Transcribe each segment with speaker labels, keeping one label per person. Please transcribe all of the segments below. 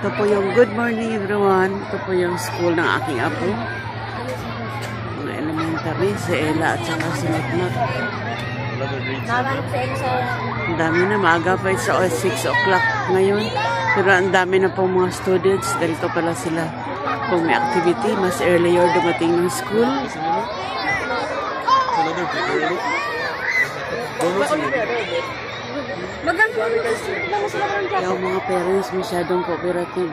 Speaker 1: Ito po yung good morning everyone. Ito po yung school ng aking apo. Mga elementary, si Ella at saka si Notnot. Ang dami na, maaga pa sa 6 o'clock ngayon. Pero ang dami na po mga students. Dito pala sila kung may activity. Mas earlier dumating ng school. Yung mga parents masyadong cooperative.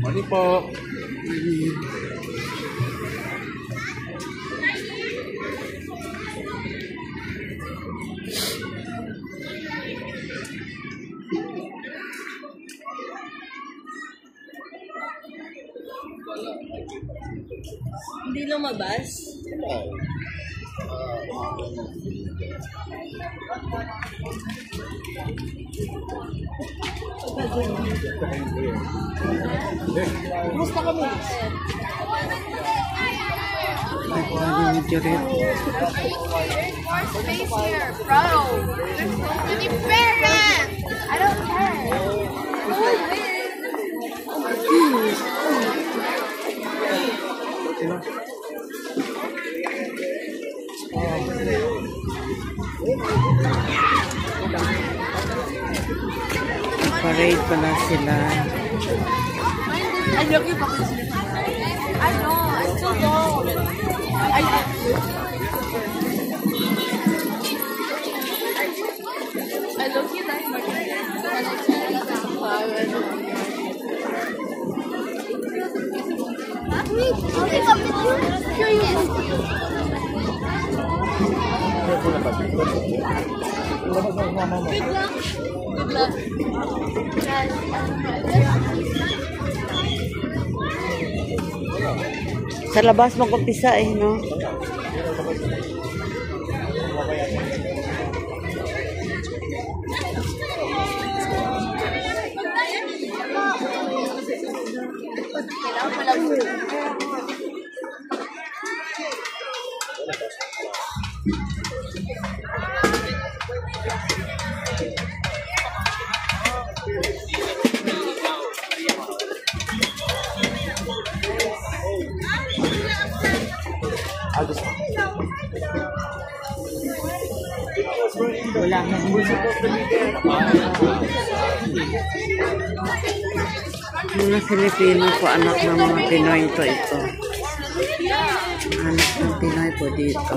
Speaker 2: Ano po?
Speaker 3: Hindi lumabas?
Speaker 2: Gusto kami.
Speaker 1: More
Speaker 4: space here, bro. There's supposed to be parents. I don't care. Who
Speaker 1: parade pala sila.
Speaker 3: I know, I still don't. I look you like Good luck.
Speaker 1: Sa labas mag-umpisa no?
Speaker 2: Wala na
Speaker 1: mga Filipino po, anak ng mga Pinoy to ito. Anak ng Pinoy po dito.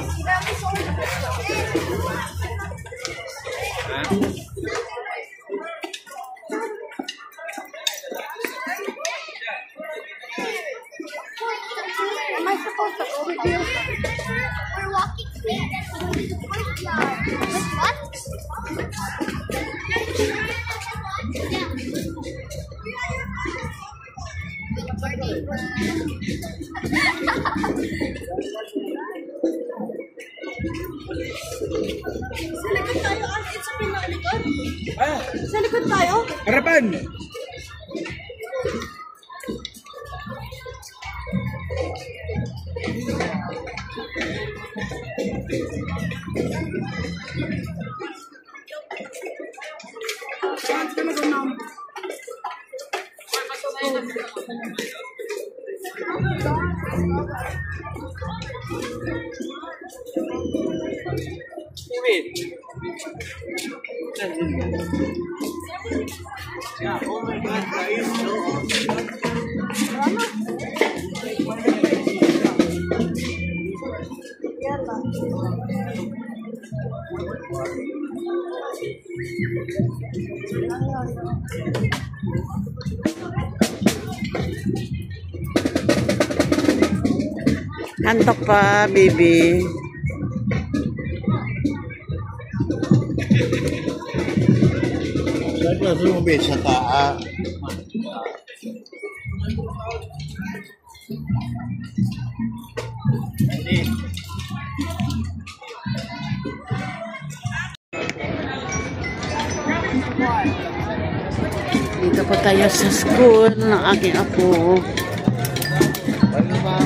Speaker 4: am I supposed to go with you? We're walking here. What?
Speaker 3: Sa likod tayo, It's sa pinalikod.
Speaker 2: Ah,
Speaker 3: Sa likod tayo?
Speaker 2: harapan! Saan ka na ganun? Yeah, oh my God, guys.
Speaker 1: Antok pa, baby.
Speaker 2: Saan na sumubit sa taa?
Speaker 1: Dito po tayo sa school ng aking apo.
Speaker 2: Ano ba?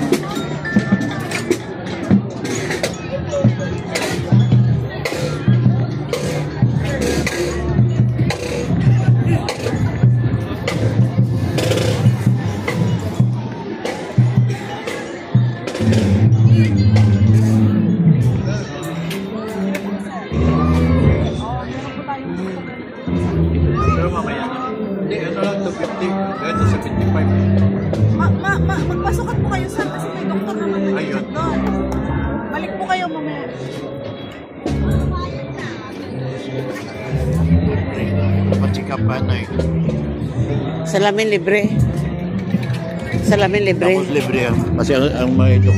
Speaker 2: Pero mamaya na. Hindi, ano lang, 250. Ganito sa 55.
Speaker 3: Magpasukat po kayo sir kasi may doktor naman na
Speaker 2: Ayun.
Speaker 3: doon. Balik po kayo mamaya.
Speaker 2: Pacheck-up pa na eh.
Speaker 1: Salamin libre. Salamin libre.
Speaker 2: Tapos libre yan. Kasi ang may ito.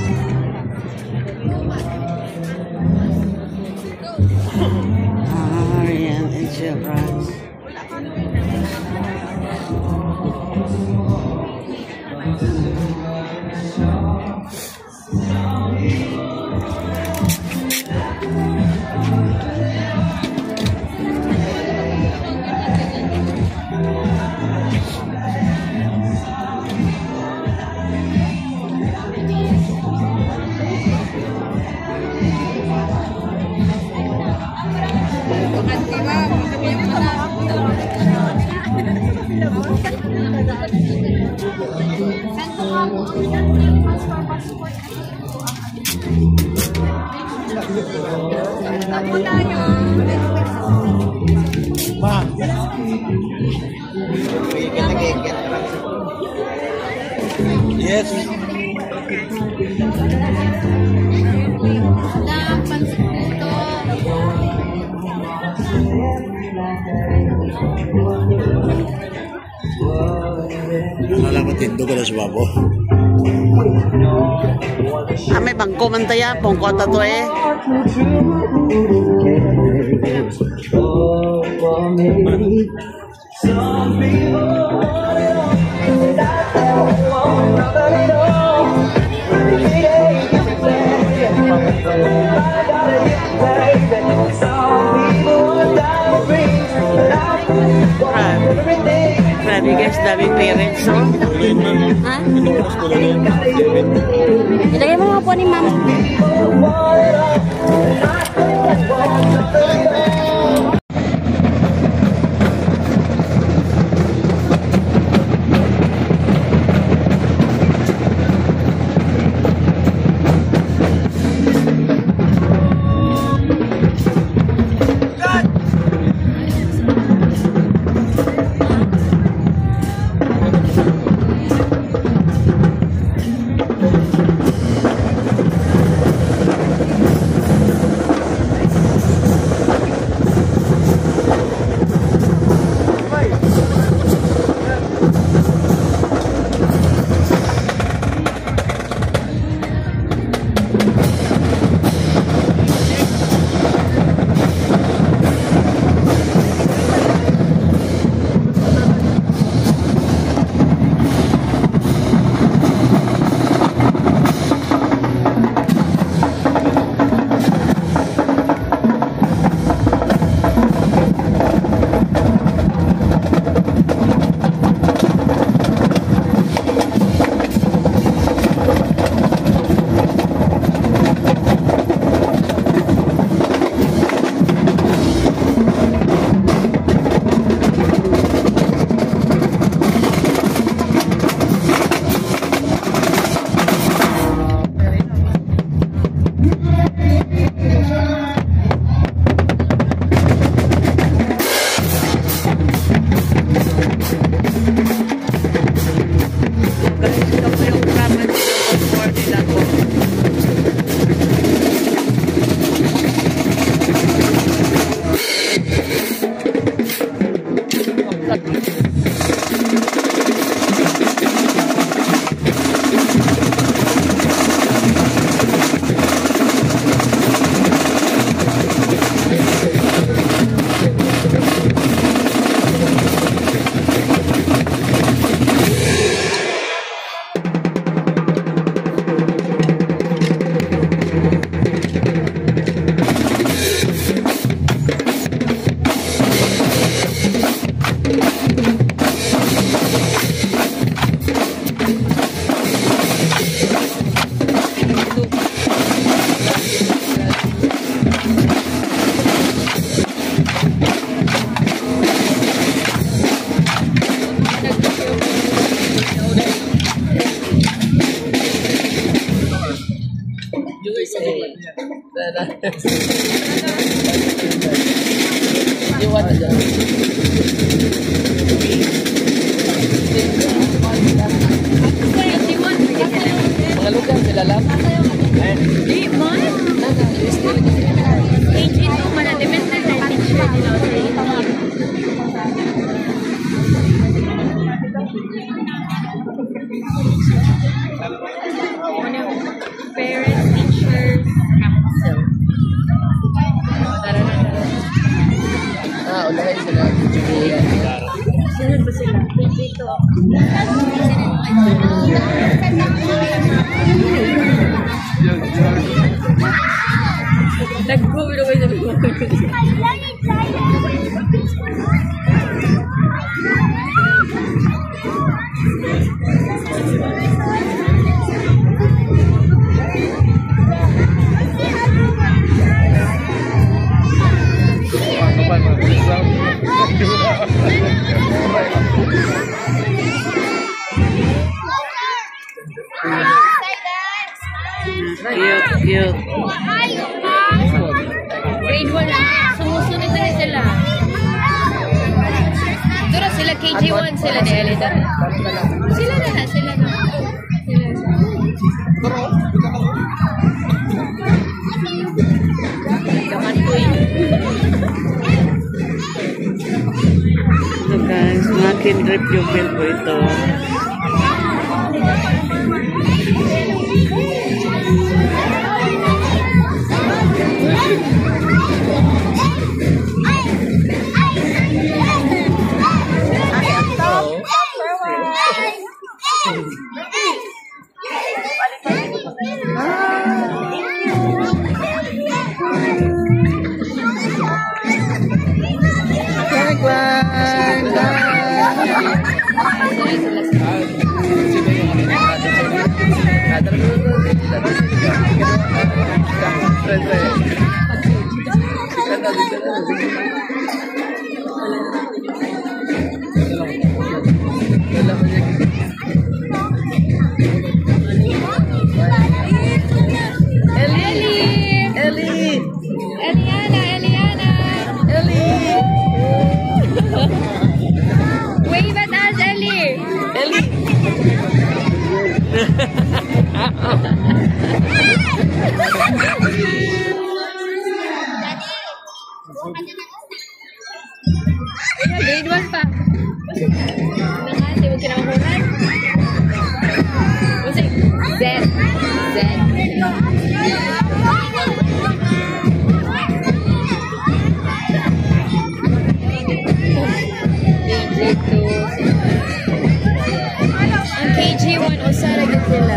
Speaker 1: Arian Insurance.
Speaker 2: Ma! Yes! Alam mo, tindog ka na sa babo.
Speaker 1: May bangko man tayo. Pungkota to eh. Grabe guys, daming parents, no?
Speaker 4: Ha? Ilagay mo nga po ni mama.
Speaker 5: Mga lugar sila lang.
Speaker 4: Di man? KG2 man, elementary na teacher nila sa Parents, teachers, council. Tara na.
Speaker 5: Unahin sila.
Speaker 4: Sunod ba sila? KG2. Nag-go kayo sa mga.
Speaker 1: Cute.
Speaker 4: Grade 1 lang. Sumusunod na sila. Dura sila KG1 sila ni Elida. Sila na.
Speaker 1: So guys, mga kindred pupil po ito.
Speaker 4: Wave at us, Ellie. Grade 1 pa. Nakati, huwag ka na makuran. Musik. Z. KG2. Ang KG1, usara ka sila.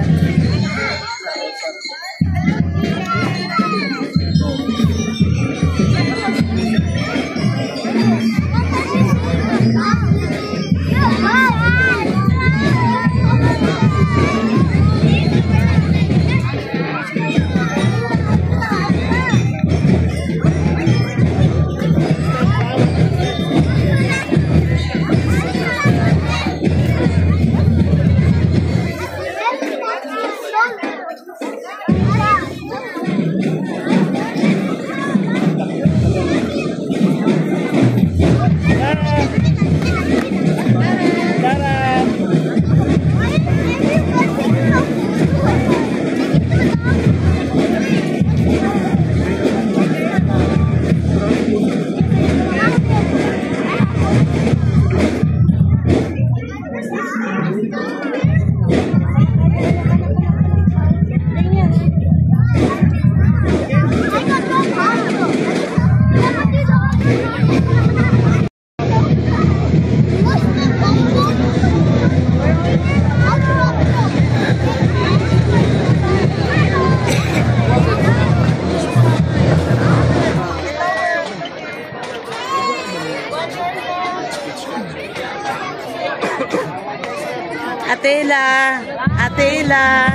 Speaker 4: Atela.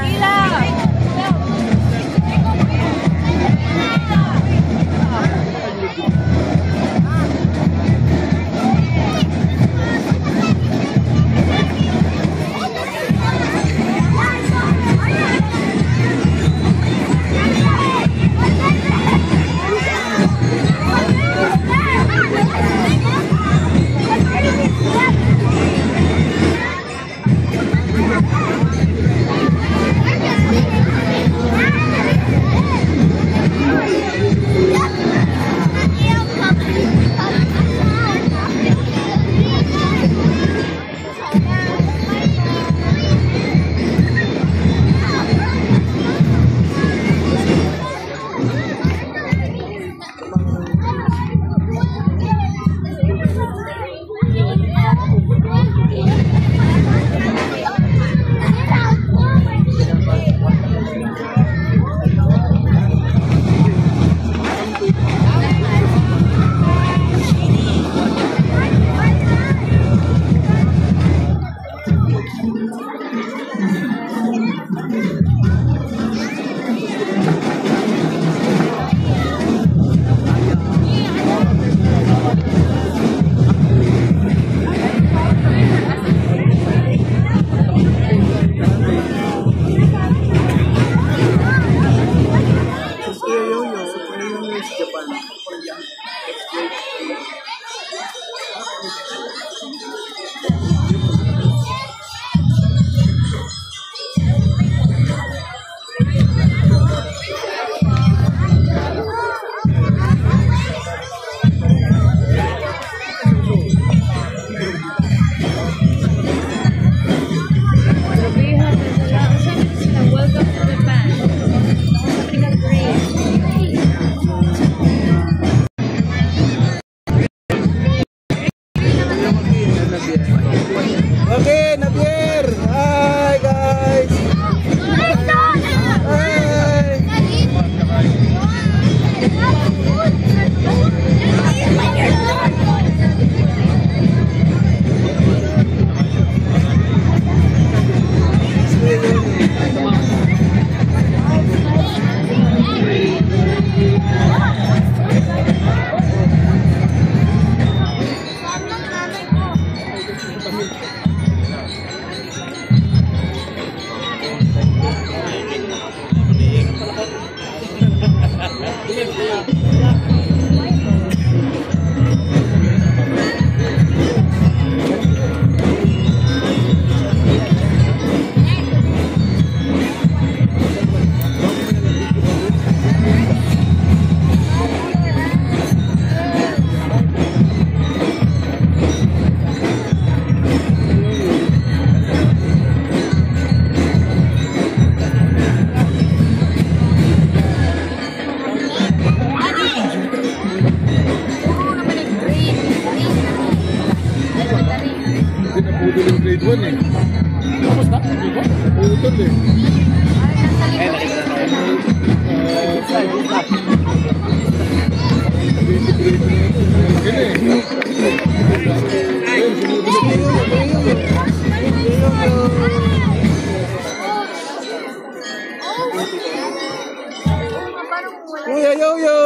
Speaker 2: Kuya Yo-Yo!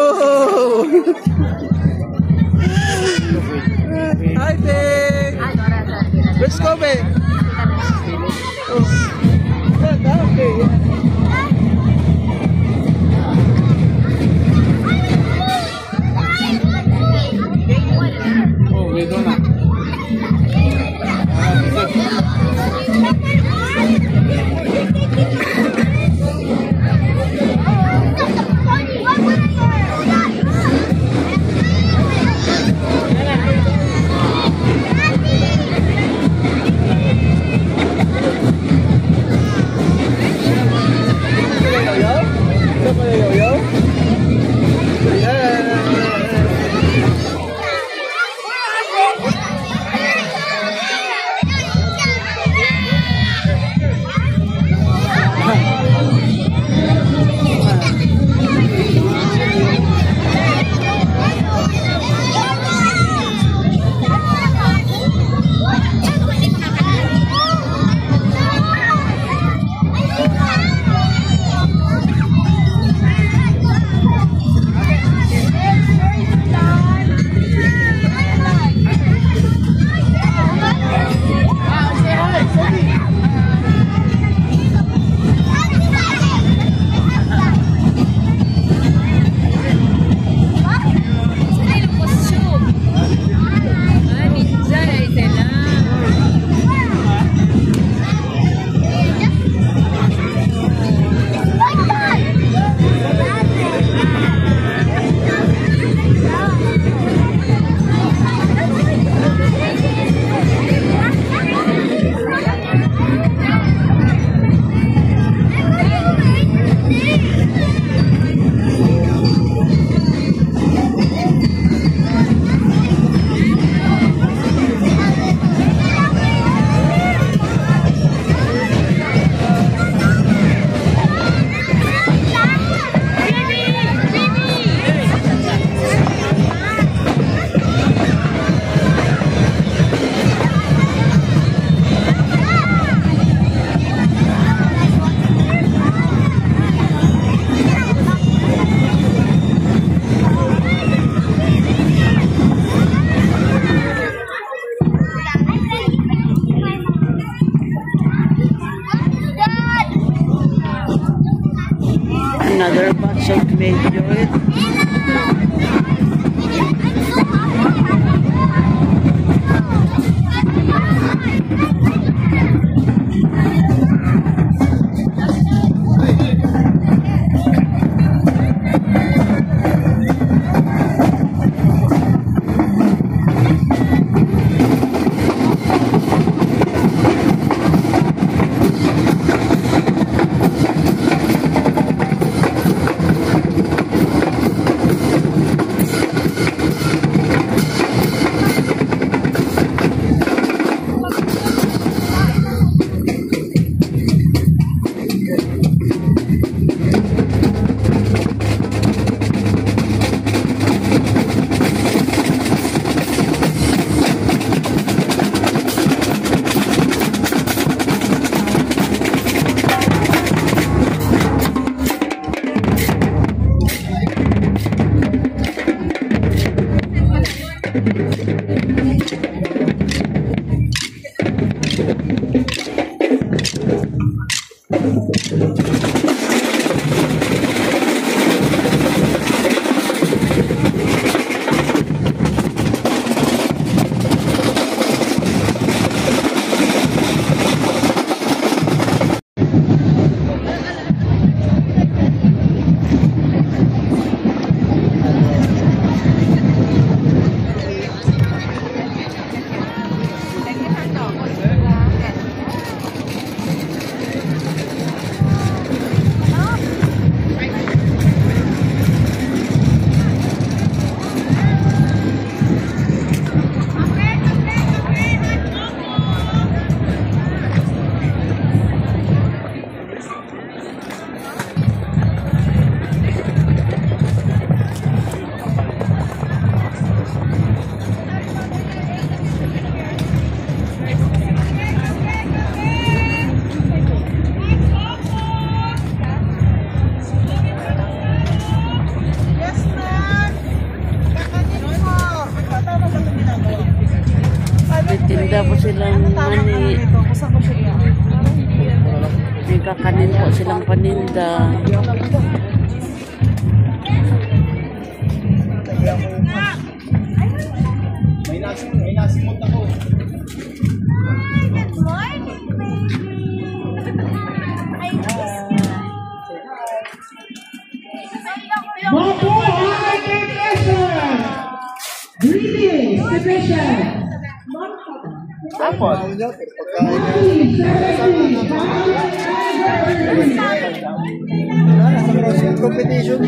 Speaker 2: Hi, Big! Let's go, Big! Oh. Oh, wait, don't
Speaker 1: Another batch of Medjoy. Nagtitinda po silang mani.
Speaker 3: Ito, kusang ko siya.
Speaker 1: May kakanin po silang paninda.
Speaker 2: May nasimot ako.
Speaker 4: Good morning, baby. I miss you.
Speaker 6: More greetings, division.
Speaker 2: Competition.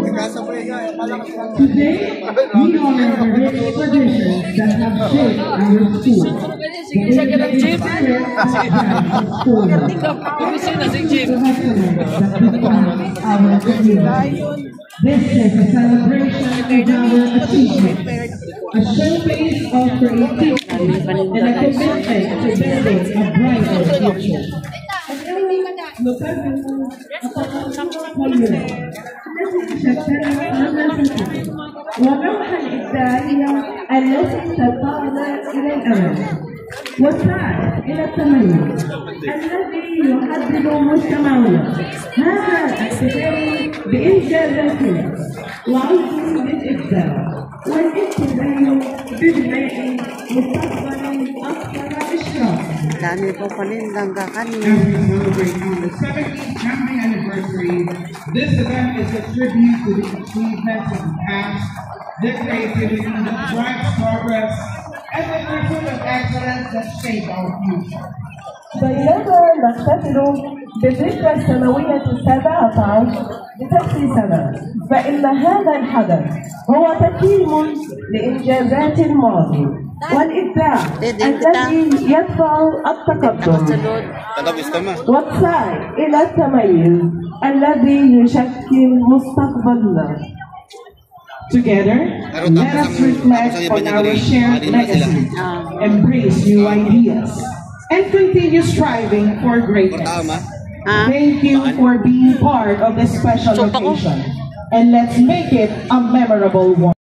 Speaker 2: Nagkasabay nga.
Speaker 6: Today, we honor the rich traditions that have shaped our school. This is a celebration of our achievement, a showcase of creativity, and a commitment to building a brighter future. وروح الإبداعية التي تتطلع إلى الأمل والسعي إلى التميز الذي يحدد مجتمعنا. هذا الاحتفال بإنجازاتنا وعودة بالإبداع والابتداء ببناء مستقبل أكثر إشراقا.
Speaker 1: Dami po panindang kakanin.
Speaker 6: As we celebrate the 17th County anniversary, this event is a tribute to the achievements of the past, the creativity that drives progress, and the pursuit of excellence that shape our future.
Speaker 7: بينما نحتفل بالذكرى السنوية 17 بتأتي سنة، فإن هذا الحدث هو تكريم لإنجازات الماضي والإبداع الذي يدفع التقدم والسعي إلى التميز الذي يشكل مستقبلنا.
Speaker 6: Together, let us reflect on our shared legacy, embrace new ideas, and continue striving for greatness. Thank you for being part of this special occasion, and let's make it a memorable one.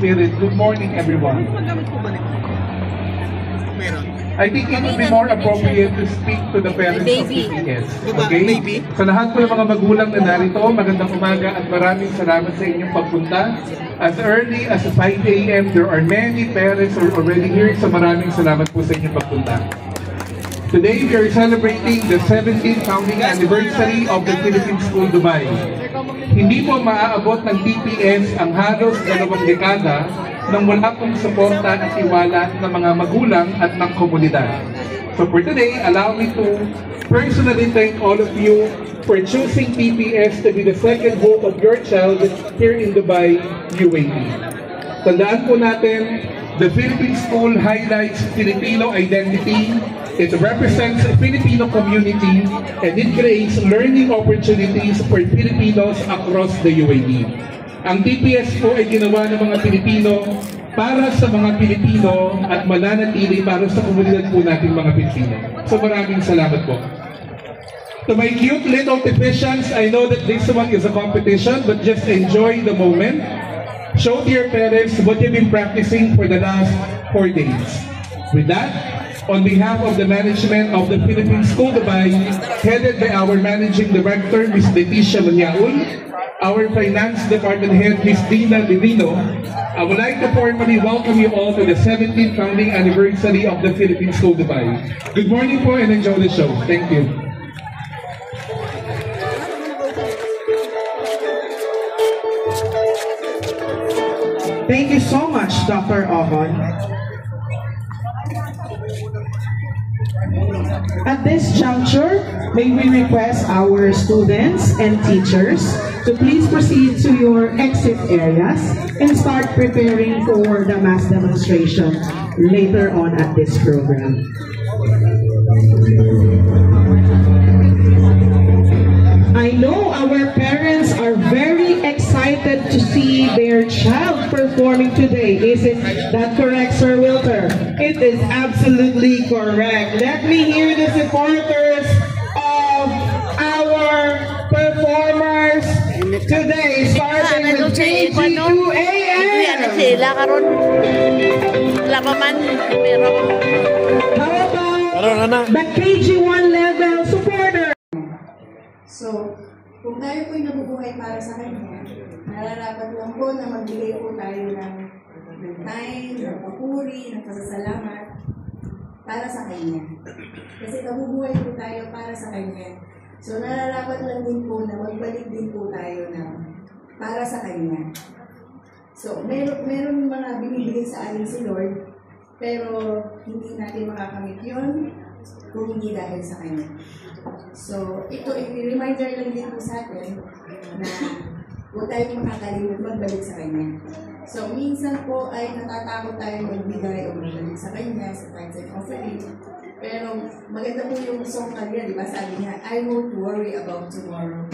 Speaker 8: Spirit. Good morning, everyone. I think it would be more appropriate to speak to the parents of PPS. Okay? Sa lahat po ng mga magulang na narito, magandang umaga at maraming salamat sa inyong pagpunta. As early as 5 a.m., there are many parents who are already here, so maraming salamat po sa inyong pagpunta. Today, we are celebrating the 17th founding anniversary of the Philippine School Dubai. Hindi po maaabot ng TPS ang halos 2 dekada nang wala pong suporta at tiwala ng mga magulang at ng komunidad. So for today, allow me to personally thank all of you for choosing TPS to be the second home of your child here in Dubai, UAE. Tandaan po natin, the Philippine School highlights Filipino identity. It represents a Filipino community and it creates learning opportunities for Filipinos across the UAE. Ang TPS po ay ginawa ng mga Pilipino para sa mga Pilipino at mananatili para sa komunidad po nating mga Pilipino. So maraming salamat po. To my cute little technicians, I know that this one is a competition, but just enjoy the moment. Show to your parents what you've been practicing for the last 4 days. With that, on behalf of the management of the Philippine School Dubai, headed by our Managing Director, Ms. Leticia Manyaul, our Finance Department Head, Ms. Dina Divino, I would like to formally welcome you all to the 17th founding anniversary of the Philippine School Dubai. Good morning po and enjoy the show. Thank you.
Speaker 6: Thank you so much, Dr. Ohon. At this juncture, may we request our students and teachers to please proceed to your exit areas and start preparing for the mass demonstration later on at this program. I know our parents are very excited to see their child performing today. Isn't that correct, Sir Wilter? It is absolutely correct. Let me hear the supporters of our performers today, starting with KG2AM. How about the KG1 level supporter?
Speaker 3: So, kung tayo po'y nabubuhay para sa Kanya, nararapat lang po na magbigay po tayo ng time, ng papuri, ng pasasalamat para sa Kanya. Kasi nabubuhay po tayo para sa Kanya. So, nararapat lang din po na magbalik din po tayo ng para sa Kanya. So, meron mga binibigay sa atin si Lord, pero hindi natin makakamit yun kung hindi dahil sa Kanya. So, ito i-reminder lang din po sa atin na huwag tayong makakalimut magbalik sa Kanya. So, minsan po ay natatakot tayo magbigay o magbalik sa Kanya sa tithes and offering. Pero maganda po yung song kanya, di ba? Sabi niya, I won't worry about tomorrow.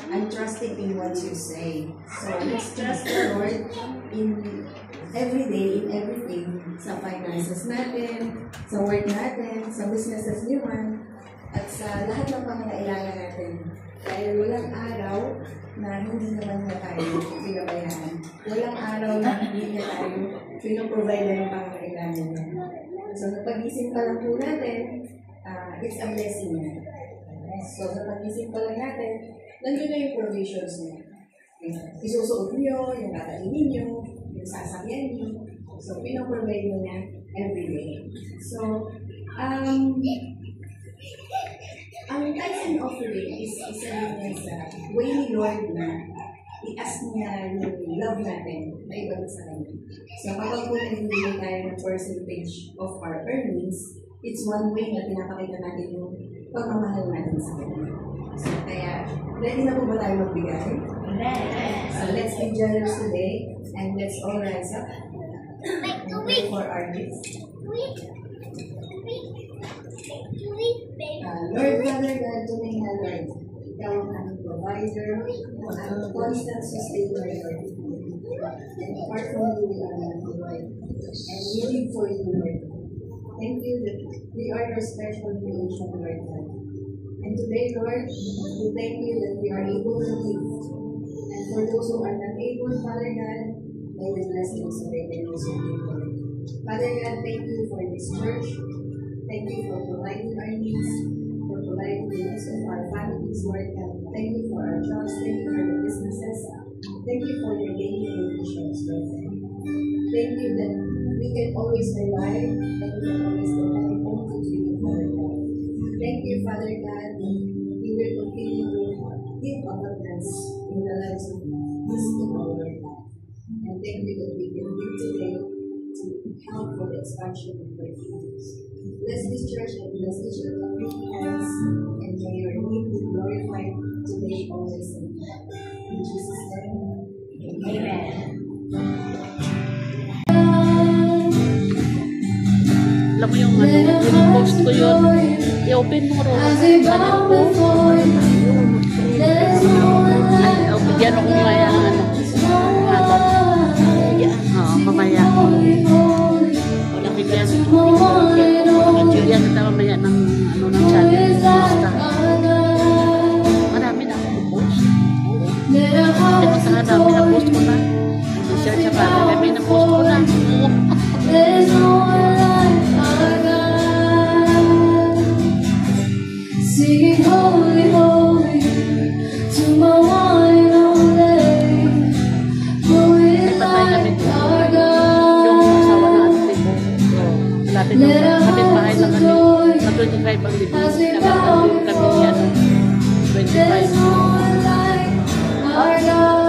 Speaker 3: I'm trusting in what you say. So, let's trust the Lord in every day, in everything. Sa finances natin, sa work natin, sa businesses niyo at sa lahat ng pangangailangan natin. Dahil walang araw na hindi naman na tayo pinabayaan. Walang araw na hindi na tayo pinoprovide ng pangangailangan niya. So, napag-isip pa lang po natin, it's a blessing na. So, napag-isip pa lang natin, nandun na yung provisions niya. Isusuot niyo, yung kakainin niyo, yung sasakyan niyo. So, pinoprovide niya every day. So, ang tithes and offering is isa rin sa way ni Lord na i-ask niya yung love natin na ibalik sa Kanya. So kapag po nagbibigay tayo ng percentage of our earnings, it's one way na pinapakita natin yung pagmamahal natin sa Kanya. So kaya, ready na po ba tayo magbigay? So let's be generous today and let's all rise up and pray for our gifts. Lord, Father God, tunay na Lord, Ikaw ang aming provider, ang aming constant sustainer, Lord. And apart from you, we are nothing, Lord. And we live for you, Lord. Thank you that we are your special creation, Lord God. And today, Lord, we thank you that we are able to live. And for those who are not able, Father God, may the blessings of it and also be, Lord. Father God, thank you for this church. Thank you for providing our needs, for providing the needs of our families, Lord God. Thank you for our jobs, thank you for the businesses. Thank you for your daily provisions, Lord. Thank you that we can always rely and we can always depend only to you, Father God. Thank you, Father God. We will continue to give abundance in the lives of these people, Lord God. And thank you that we can give today to help for the expansion of your kingdom. Bless this church and bless each of our hands, and may your name be glorified today, always, and in Jesus' name. Amen.
Speaker 1: Alam mo yung post ko yun, i-open mo ro. Bigyan ako ngayon
Speaker 9: Singing holy, holy to my one and only, who is like our God. Let our hearts adore you as we bow before you. There's no one like our God.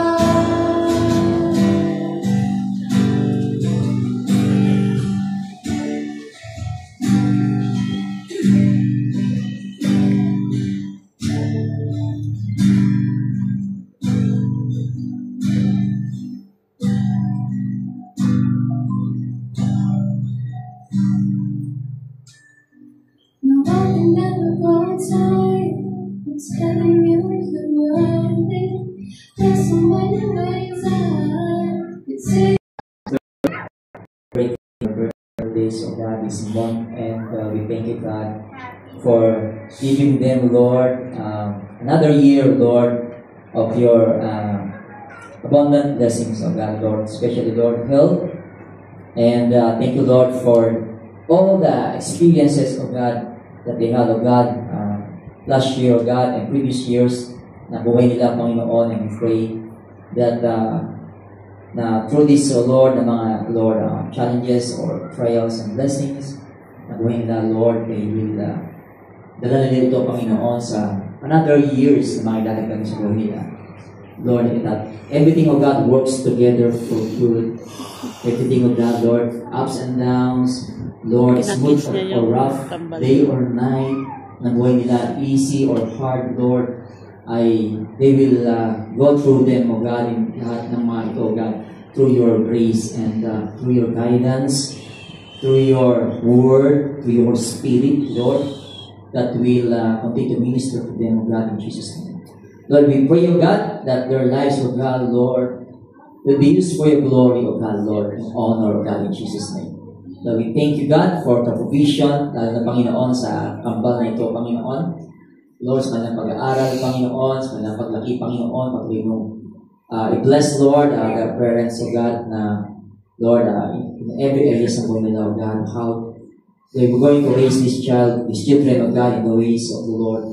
Speaker 9: No one can ever go inside. It's telling you you're worthy. There's so many ways I could say.
Speaker 10: Birthdays of God this month, and we thank you, God, for giving them, Lord, another year, Lord, of your abundant blessings, of God, Lord, especially, Lord, health. And thank you, Lord, for all the experiences, of God, that they had, of God, last year, of God, and previous years, na buhay nila, Panginoon, and we pray that na through this, Lord, na mga, Lord, challenges or trials and blessings, na buhay nila, Lord, kay will dala nila ito, Panginoon, sa another years na mga ilalagay sa buhay nila. Lord, that everything, of God, works together for good. Everything, of God, Lord, ups and downs, Lord, smooth or rough, day or night, na buhay nila, easy or hard, Lord, they will go through them, O God, in lahat ng mga ito, O God, through your grace and through your guidance, through your word, through your spirit, Lord, that will continue to minister to them, O God, in Jesus' name. Lord, we pray, O God, that their lives, O God, Lord, will be used for your glory, O God, Lord, and honor, O God, in Jesus' name. Lord, we thank you, God, for the provision, lalo na, Panginoon, sa kambal na ito, Panginoon. Lord, sa kanilang pag-aaral, Panginoon, sa kanilang paglaki, Panginoon, patuloy mong i-bless, Lord, the parents, of God, na, Lord, in every area sa buhay nila, of God, how they're going to raise this child, these children, of God, in the ways of the Lord,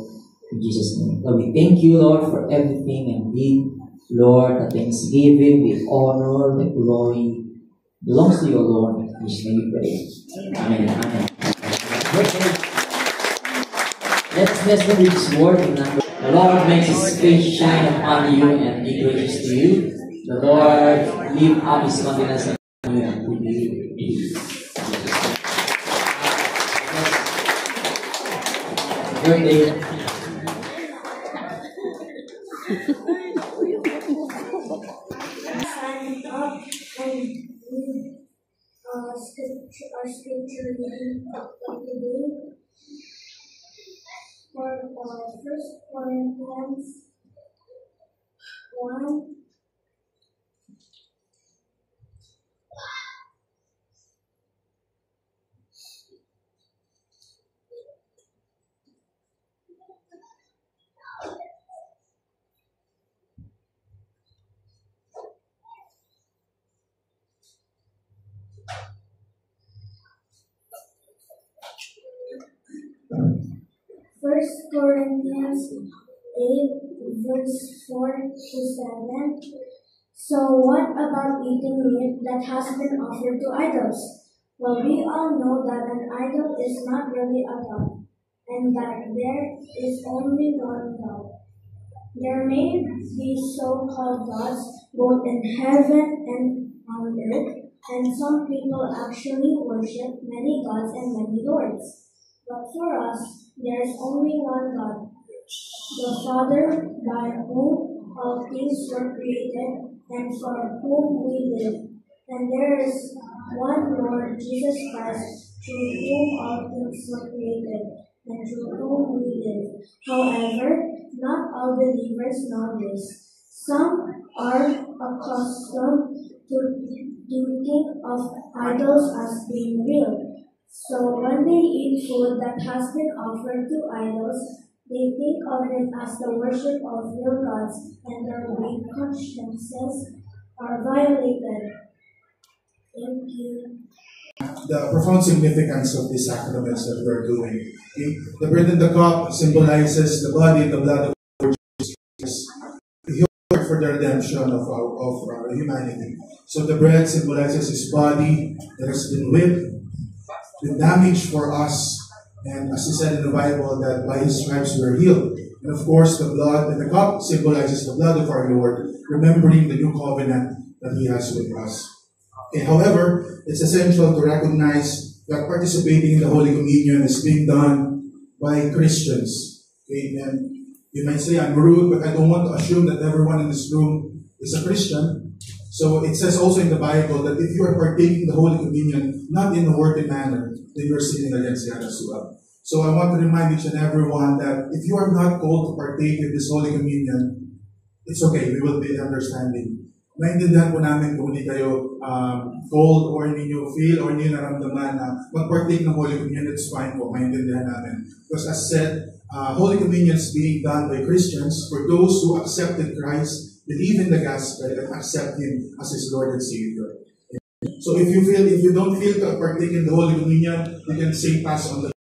Speaker 10: in Jesus' name. Lord, we thank you, Lord, for everything, and indeed, Lord, the thanksgiving, the honor, the glory belongs to you, Lord. In Jesus' name we pray. Amen. Amen. Let's listen to this word in number. The Lord makes His face shine upon you and be gracious to you. The Lord lift up His countenance on you and give you peace. Birthday.
Speaker 9: Sign up and read our scripture reading of the day. For 1 Corinthians 1. First Corinthians 8, verse 4 to 7. So what about eating meat that has been offered to idols? Well, we all know that an idol is not really a god, and that there is only one God. There may be so-called gods both in heaven and on earth, and some people actually worship many gods and many lords. But for us, there is only one God, the Father, by whom all things were created and for whom we live. And there is one Lord, Jesus Christ, through whom all things were created and through whom we live. However, not all believers know this. Some are accustomed to thinking of idols as being real. So when they eat food that has been offered to idols, they think of it as the worship of real gods, and their weak consciences are violated. Thank you.
Speaker 11: the profound significance of these sacraments that we're doing. Okay? The bread and the cup symbolizes the body and the blood of Jesus Christ, for the redemption of our humanity. So the bread symbolizes his body that has been whipped, been damaged for us, and as he said in the Bible, that by his stripes we are healed. And of course, the blood and the cup symbolizes the blood of our Lord, remembering the new covenant that he has with us. Okay, however, it's essential to recognize that participating in the Holy Communion is being done by Christians. Okay, and you might say I'm rude, but I don't want to assume that everyone in this room is a Christian. So it says also in the Bible that if you are partaking the Holy Communion, not in a worthy manner, then you're sinning against God as well. So I want to remind each and everyone that if you are not called to partake in this Holy Communion, it's okay, we will be understanding. Maintindihan po namin kung hindi kayo cold or hindi nyo feel or hindi naramdaman na mag-partake ng Holy Communion, it's fine po, maintindihan namin. Because as said, Holy Communion is being done by Christians for those who accepted Christ, believe in the gospel, and accept Him as His Lord and Savior. So if you don't feel to partake in the Holy Communion, you can say pass on the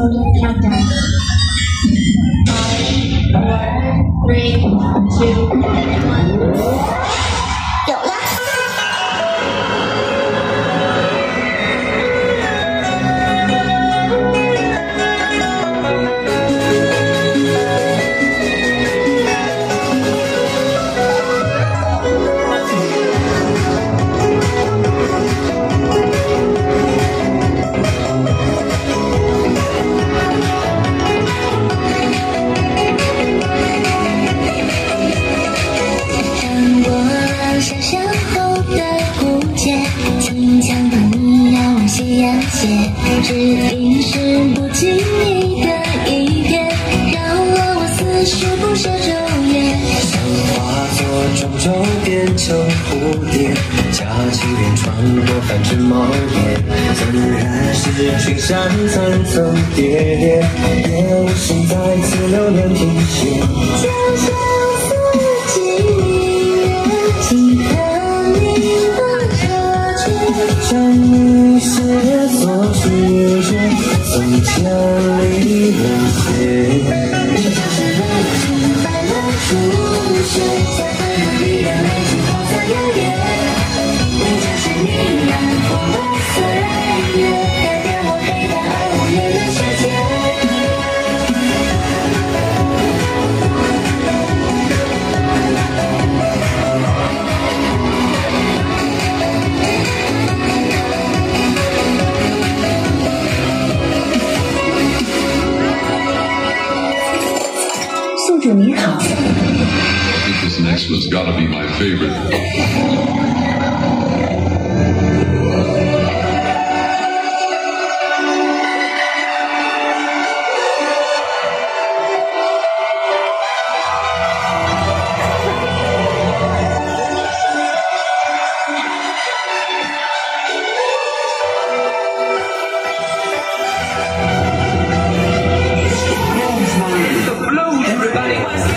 Speaker 9: total countdown. 5, 4, 3, 2, 1. 有了。只因是不经意的一瞥，让我思绪不舍昼夜。像化作种种变成蝴蝶，假期连穿过繁枝茂叶，怎然是群山层层叠叠，也无心再次流连停歇。将相思寄明月，几分你的察觉，将你是所拒绝，送千里人血。这就是人情快乐初雪，在风里的美景花色摇曳。你就是你染红了岁月，改变我黑白而无言的世界。
Speaker 12: 宿主你好。
Speaker 13: I think this next one's gotta be my favorite.
Speaker 9: Everybody wants to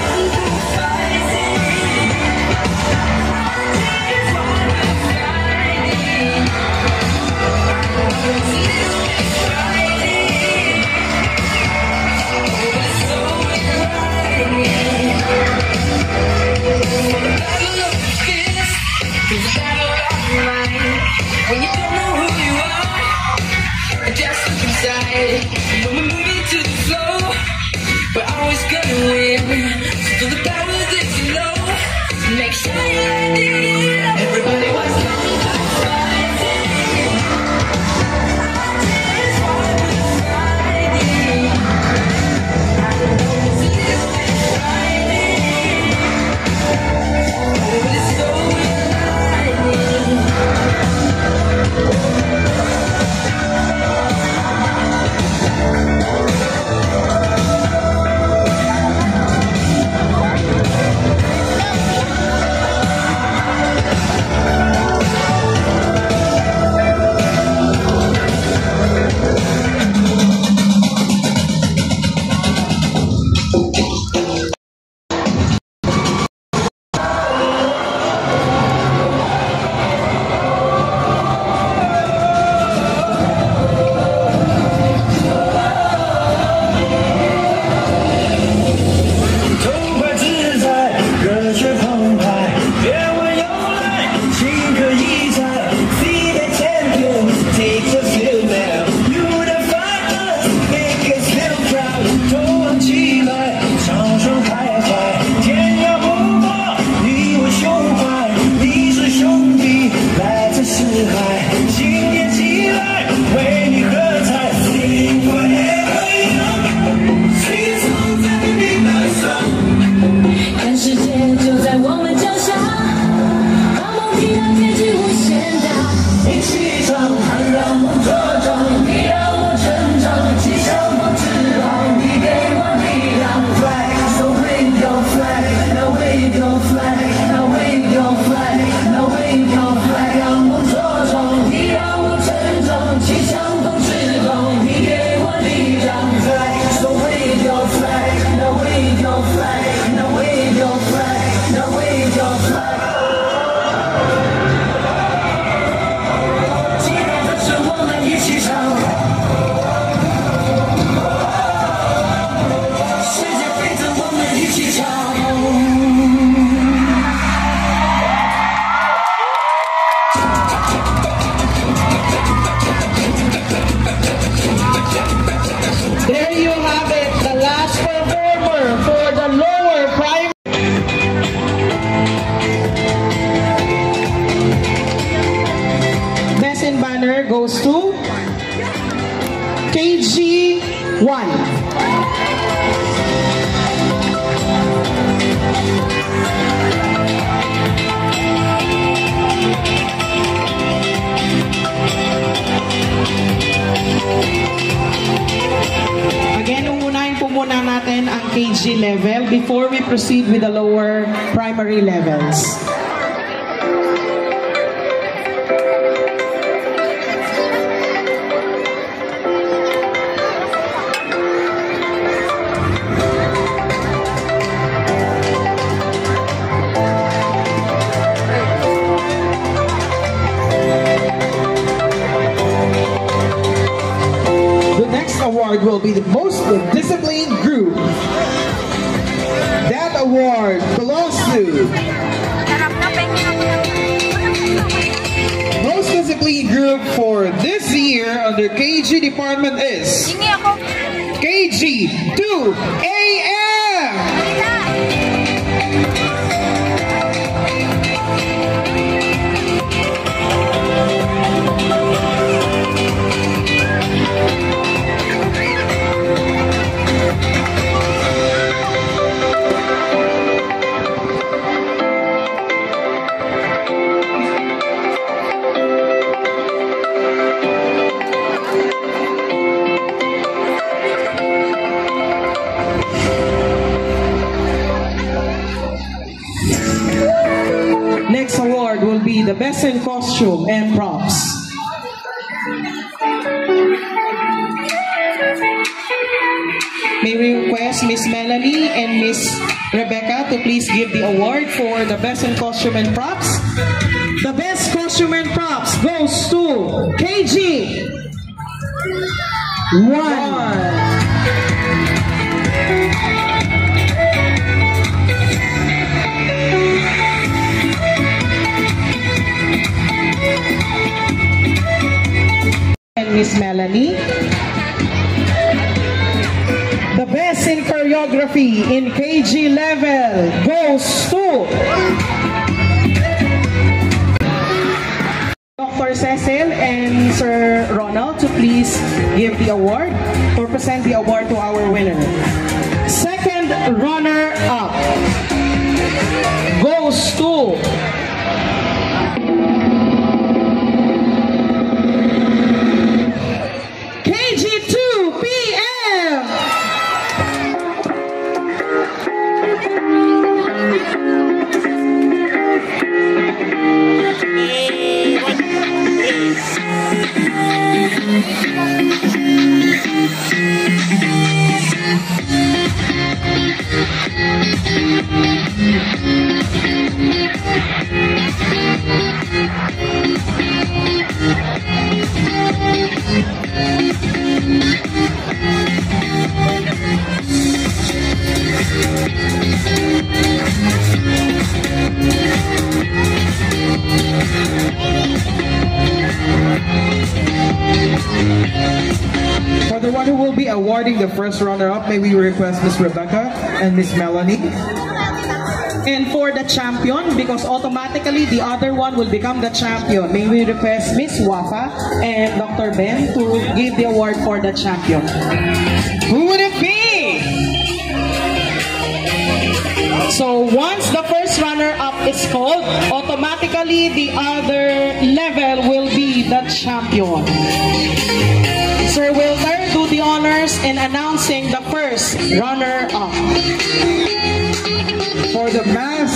Speaker 6: Again, umunahin po muna natin ang KG level before we proceed with the lower primary levels.
Speaker 12: Award will be the most disciplined group. That award belongs to most disciplined group for this year under KG department is KG 2AM.
Speaker 6: Next award will be the best in costume and props. May we request Miss Melanie and Miss Rebecca to please give the award for the best in costume and props. The best costume and props goes to KG 1. And Miss Melanie. The best in choreography in KG level goes to Dr. Cecil and Sir Ronald to please give the award or present the award to our winner. Second runner-up goes to for the one who will be awarding the first runner-up, may we request Miss Rebecca and Miss Melanie. And for the champion, because automatically the other one will become the champion, may we request Miss Wafa and Dr. Ben to give the award for the champion. Who would it be? So once the first runner-up is called, automatically the other level will be the champion. Sir Wilder, do the honors in announcing the first runner-up.
Speaker 12: For the mass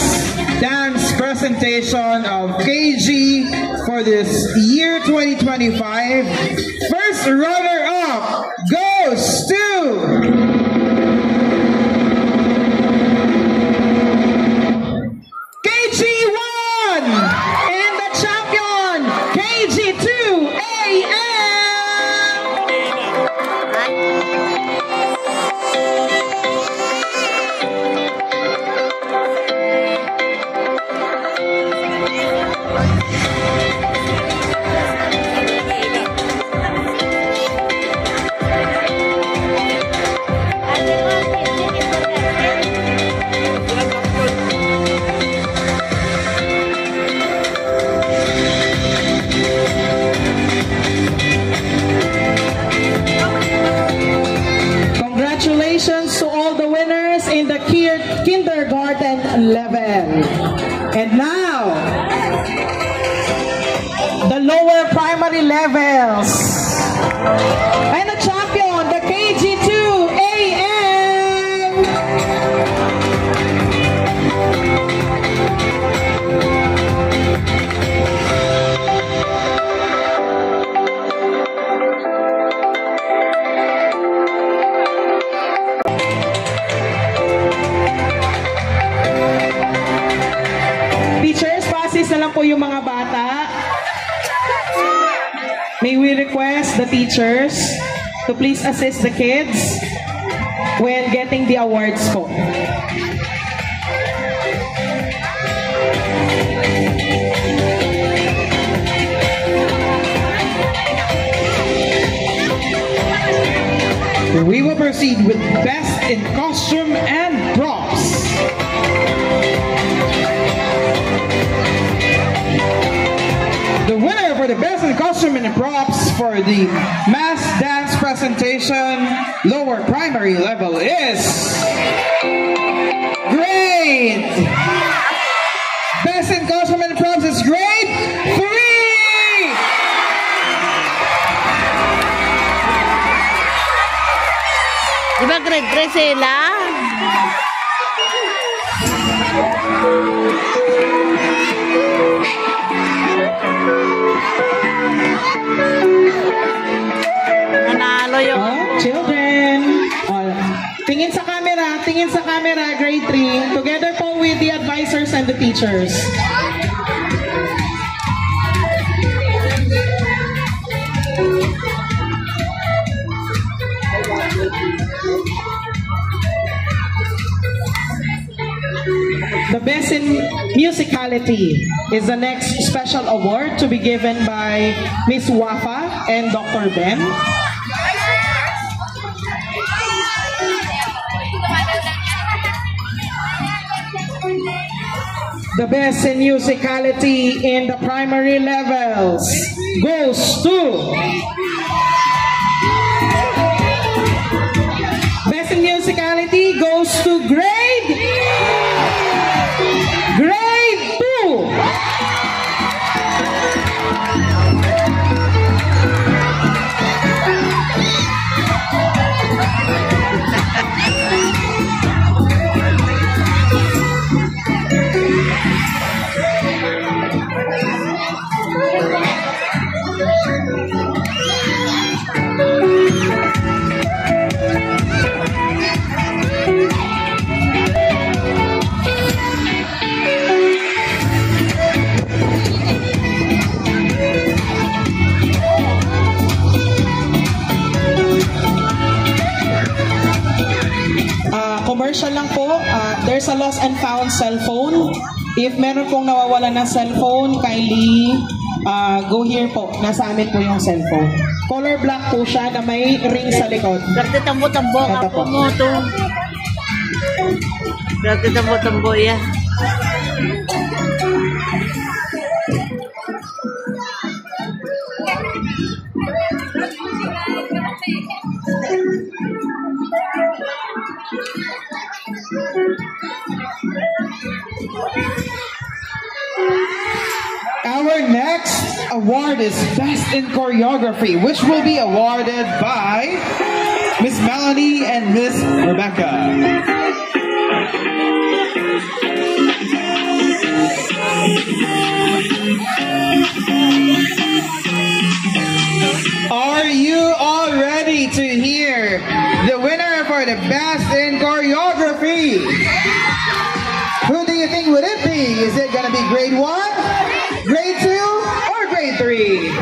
Speaker 12: dance presentation of KG for this year 2025, first runner-up goes to KG1 and the champion KG2AM.
Speaker 6: primary levels. And the champion, the KG2 AM. Teachers, passes na lang po yung mga bata. May we request the teachers to please assist the kids when getting the awards po.
Speaker 12: We will proceed with Best in Costume and Props. The winner for the Best in Costume and Props for the mass dance presentation lower primary level is grade. Best in Costume and Props is grade 3.
Speaker 1: Diba grade 3 sila? Nanalo yung...
Speaker 6: Children, tingin sa camera, grade 3, together po with the advisors and the teachers. The Best in Musicality is the next special award to be given by Miss Wafa and Dr. Ben. The Best in Musicality in the primary levels goes to Best in Musicality goes to grade 2. Commercial lang po, there's a lost and found cellphone. If meron pong nawawalan ng cellphone, kindly go here po. Nasa amin po yung cellphone. Color black po siya na may ring sa likod.
Speaker 1: Dati tambo-tambo ako mo to. Dati tambo-tambo yan.
Speaker 12: Our next award is Best in Choreography, which will be awarded by Miss Melanie and Miss Rebecca. Are you all ready to hear the winner for the Best in Choreography? Who do you think would it be? Is it going to be grade 1, grade 2, or grade 3?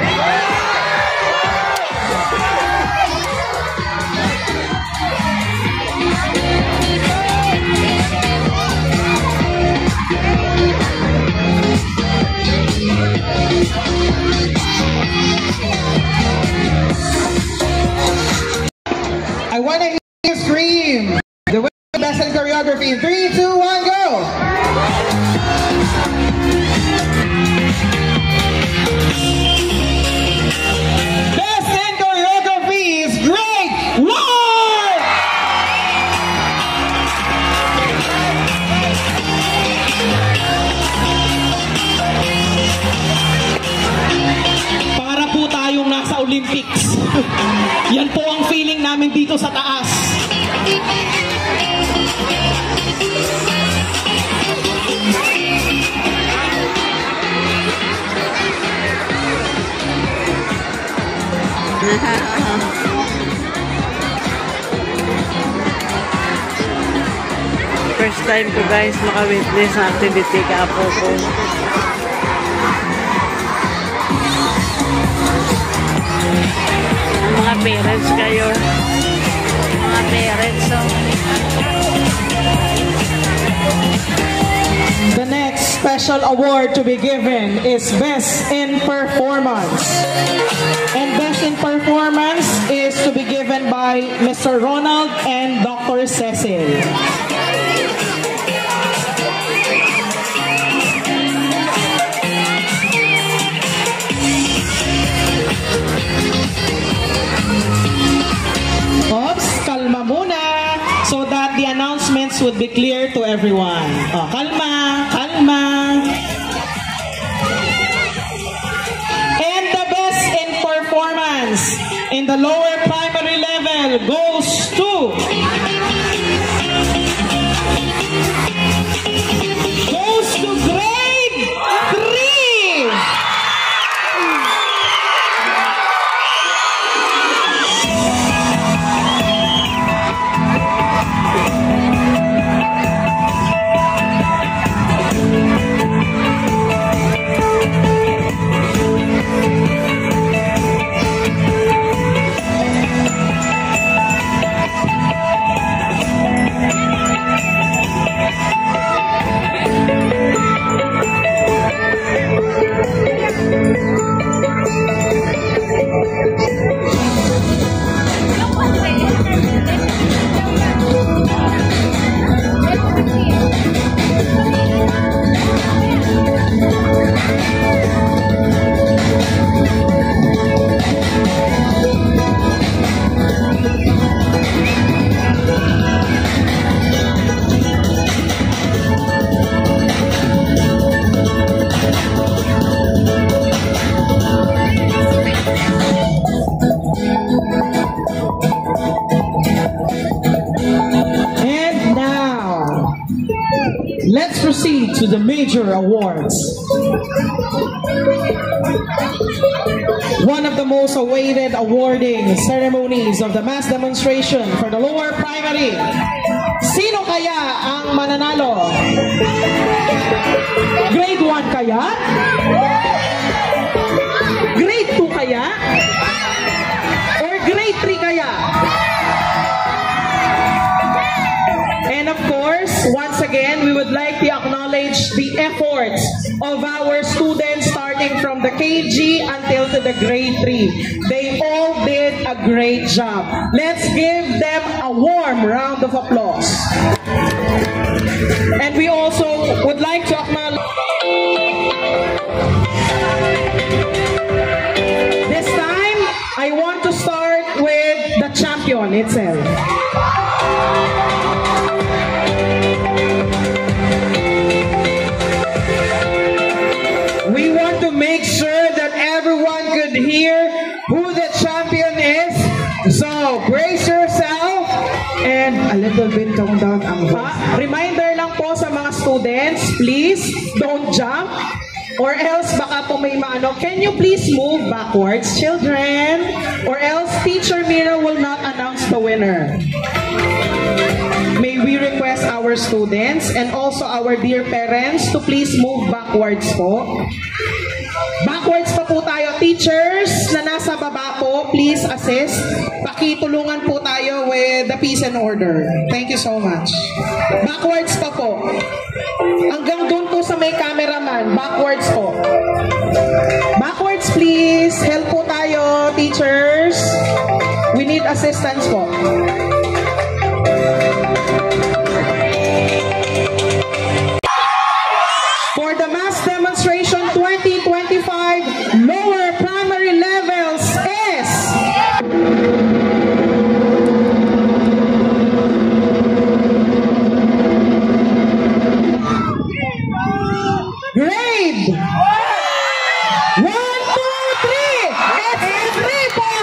Speaker 12: I want to hear you scream. The winner of Best in Choreography in 3, 2, 1, go! Best in Choreography is grade 1!
Speaker 6: Para po tayo Olympics. Yan po ang feeling namin dito sa taas.
Speaker 1: First time ko guys maka-witness sa activity kaapo ko. Ang mga parents kayo. Mga parents, so.
Speaker 6: The next special award to be given is Best in Performance. And Best in Performance is to be given by Mr. Ronald and Dr. Cecil. Oops, kalma muna so that the announcements would be clear to everyone. Oh, kalma, kalma. And the best in performance in the lower primary level goes to grade 3. Let's proceed to the major awards. One of the most awaited awarding ceremonies of the mass demonstration for the lower primary. Sino kaya ang mananalo? Grade 1 kaya? Grade 2 kaya? Or grade 3 kaya? And of course, once again, we would like to acknowledge the efforts of our students starting from the KG until to the grade 3. They all did a great job. Let's give them a warm round of applause. And we also would like to acknowledge this time, I want to start with the champion itself. We want to make sure that everyone could hear who the champion is. So, brace yourself and a little bit tone down ang voice. Reminder lang po sa mga students, please don't jump or else baka po may maano. Can you please move backwards, children? Or else Teacher Mira will not announce the winner. May we request our students and also our dear parents to please move backwards po. Backwards pa po tayo. Teachers na nasa baba po, please assist. Pakitulungan po tayo with the peace and order. Thank you so much. Backwards pa po. Hanggang doon po sa may cameraman. Backwards po. Backwards please. Help po tayo, teachers. We need assistance po. For the mass demonstration 2025 lower primary levels is grade 1, 2, 3. It's 3 points.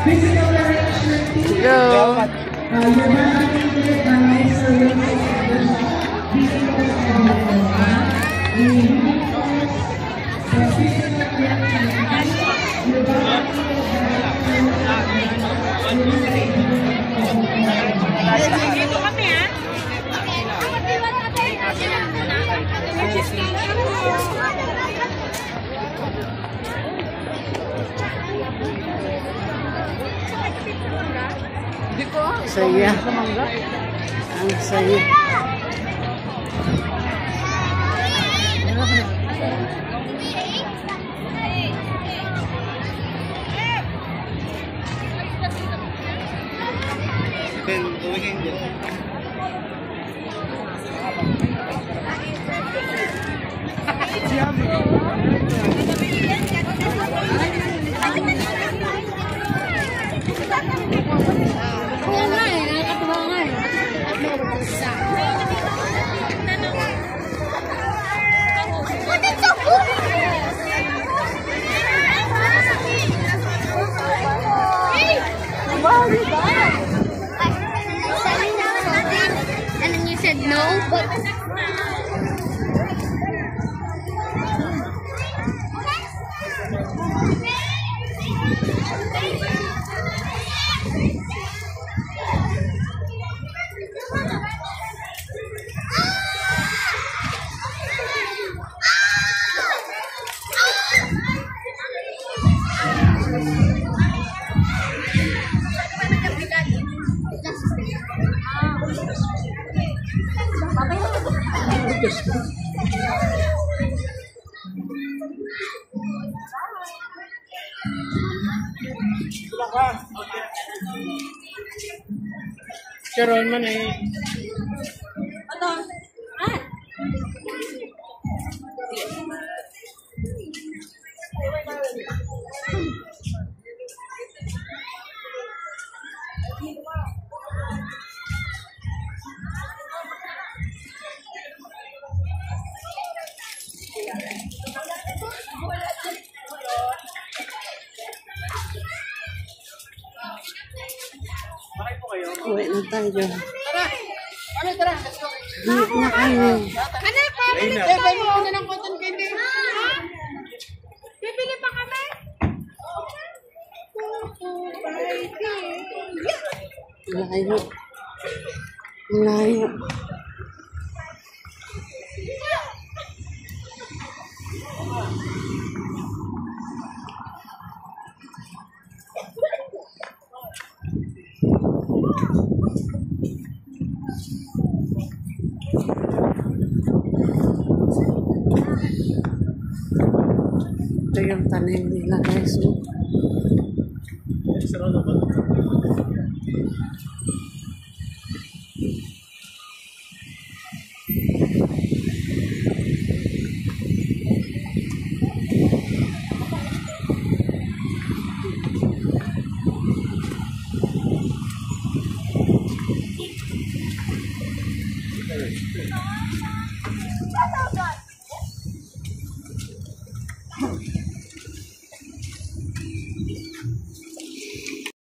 Speaker 6: Physical arrangement team.
Speaker 1: Go.
Speaker 6: You're mandated by Mr. Wilson Anderson. Physical evidence. The uniforms, the physical arrangement team. You're
Speaker 4: Dito kami, ha?
Speaker 1: Saya. Ang saya.
Speaker 4: Oo nga eh, nakakatuwa nga eh. What is so cool? Hey! Wow, you got it! And then you said no, but...
Speaker 5: Karon man eh.
Speaker 4: Ano? Ah!
Speaker 1: Uwi na tayo.
Speaker 4: Tara! Ano, tara?
Speaker 1: Uwi na kayo.
Speaker 4: Ano, pabili ka mo na ng cotton candy. Bibili pa kami?
Speaker 1: Layo. Layo. Ito yung tanim nila guys.